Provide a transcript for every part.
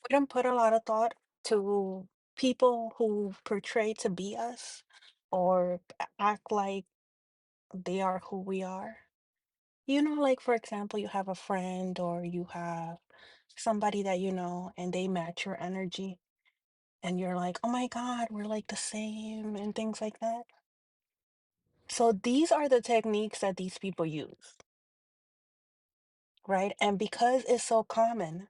We don't put a lot of thought to people who portray to be us or act like they are who we are. Like for example, you have a friend or you have somebody that you know and they match your energy and you're like, oh my God, we're like the same and things like that. So these are the techniques that these people use, right? And because it's so common,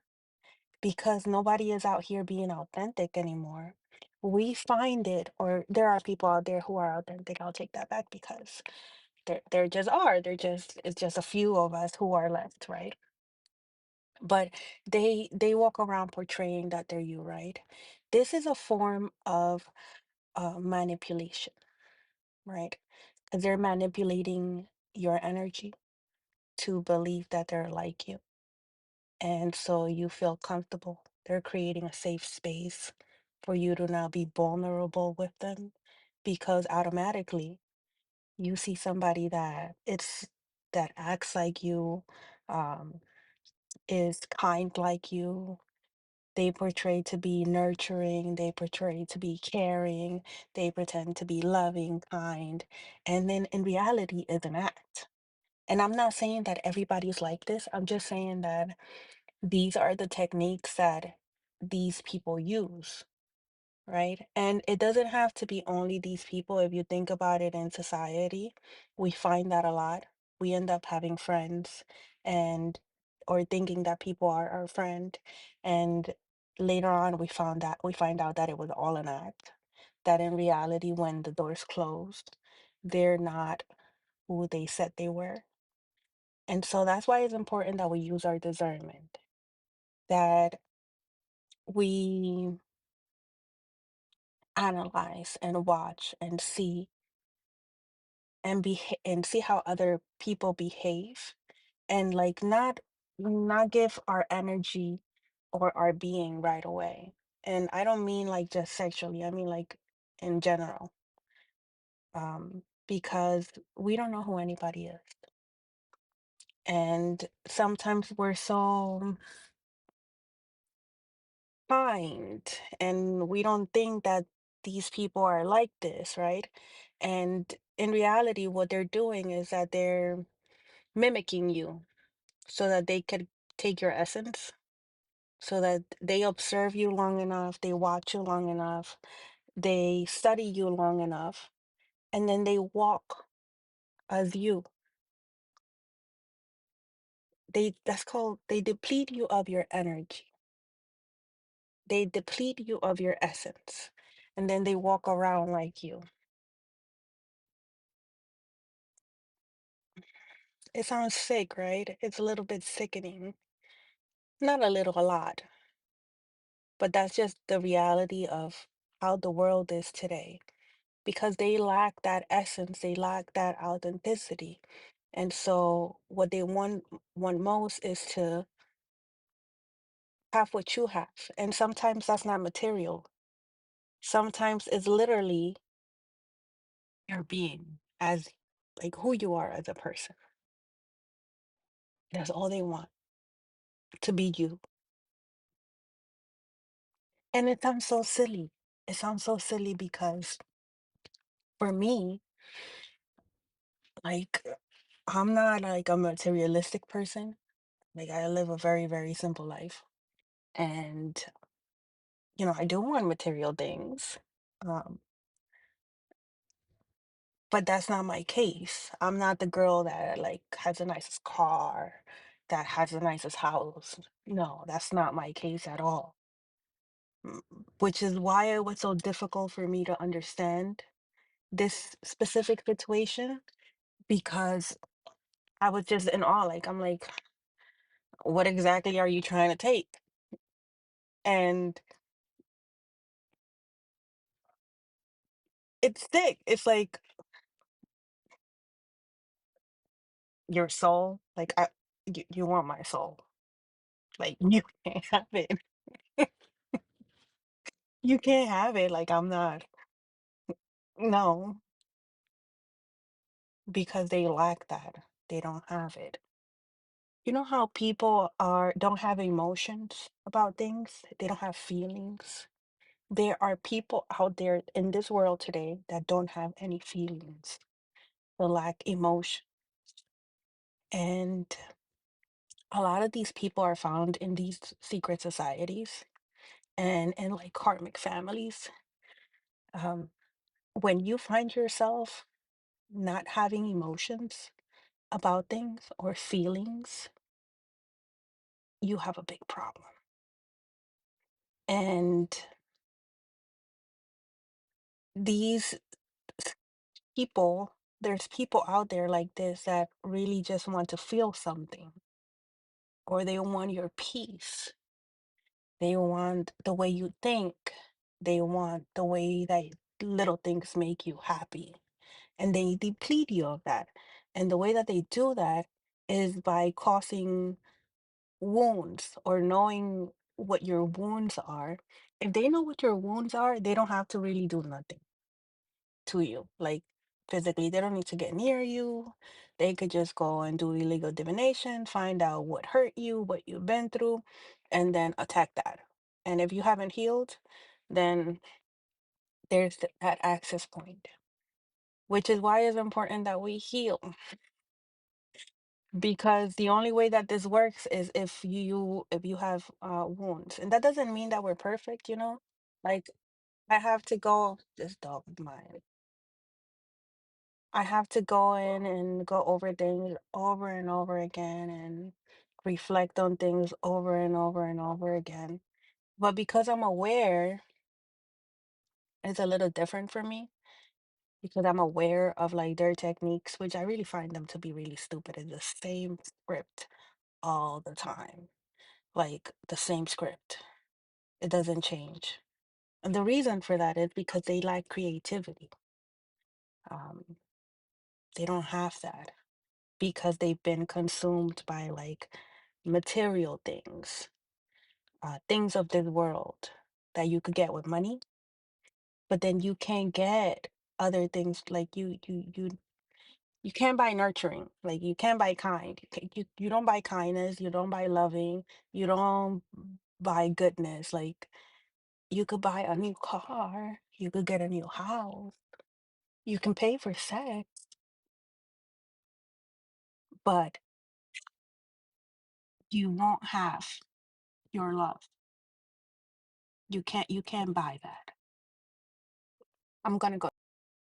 because nobody is out here being authentic anymore, we find it, or there are people out there who are authentic. I'll take that back because there just are. It's just a few of us who are left, right? But they walk around portraying that they're you, right? This is a form of manipulation, right? Because they're manipulating your energy to believe that they're like you. And so you feel comfortable. They're creating a safe space for you to now be vulnerable with them because automatically you see somebody that acts like you, um, is kind like you. They portray to be nurturing, they portray to be caring, they pretend to be loving, kind, and then in reality is an act. And I'm not saying that everybody's like this. I'm just saying that these are the techniques that these people use, right? And it doesn't have to be only these people. If you think about it in society, we find that a lot. We end up having friends and or thinking that people are our friend. And later on we find out that it was all an act. That in reality, when the doors closed, they're not who they said they were. And so that's why it's important that we use our discernment, that we analyze and watch and see and see how other people behave and like not give our energy or our being right away. And I don't mean like just sexually, I mean like in general. Because we don't know who anybody is. And sometimes we're so kind and we don't think that these people are like this, right? And in reality, what they're doing is that they're mimicking you so that they could take your essence, so that they observe you long enough, they watch you long enough, they study you long enough, and then they walk as you. They deplete you of your energy. They deplete you of your essence. And then they walk around like you. It sounds sick, right? It's a little bit sickening. Not a little, a lot. But that's just the reality of how the world is today. Because they lack that essence, they lack that authenticity. And so what they want most is to have what you have. And sometimes that's not material. Sometimes it's literally your being as like who you are as a person. That's all they want, to be you. And it sounds so silly. It sounds so silly because for me, like I'm not like a materialistic person. Like I live a very, very simple life. And I do want material things. Um, but that's not my case. I'm not the girl that like has the nicest car, that has the nicest house. No, that's not my case at all. Which is why it was so difficult for me to understand this specific situation because I was just in awe. Like, I'm like, what exactly are you trying to take? And it's thick. It's like your soul. Like, you want my soul. Like, you can't have it. You can't have it. Like, I'm not. No, because they lack that. They don't have it. You know how people are don't have emotions about things? They don't have feelings. There are people out there in this world today that don't have any feelings. They lack emotion. And a lot of these people are found in these secret societies and in like karmic families. Um, when you find yourself not having emotions about things or feelings, you have a big problem. And these people, there's people out there like this that really just want to feel something, or they want your peace. They want the way you think. They want the way that little things make you happy. And they deplete you of that. And the way that they do that is by causing wounds or knowing what your wounds are. If they know what your wounds are, they don't have to really do nothing to you, like physically. They don't need to get near you. They could just go and do illegal divination, find out what hurt you, what you've been through, and then attack that. And if you haven't healed, then there's that access point, which is why it's important that we heal. Because the only way that this works is if you have wounds. And that doesn't mean that we're perfect, you know? Like I have to go this dog of mine. I have to go in and go over things over and over again and reflect on things over and over and over again. But because I'm aware, it's a little different for me because I'm aware of like their techniques, which I really find them to be really stupid. It's the same script all the time, like the same script. It doesn't change. And the reason for that is because they lack creativity. Um, they don't have that because they've been consumed by like material things, things of this world that you could get with money, but then you can't get other things like you can't buy nurturing, like you can't buy kind. You don't buy kindness, you don't buy loving, you don't buy goodness. Like you could buy a new car, you could get a new house, you can pay for sex, but you won't have your love. You can't buy that. I'm gonna go.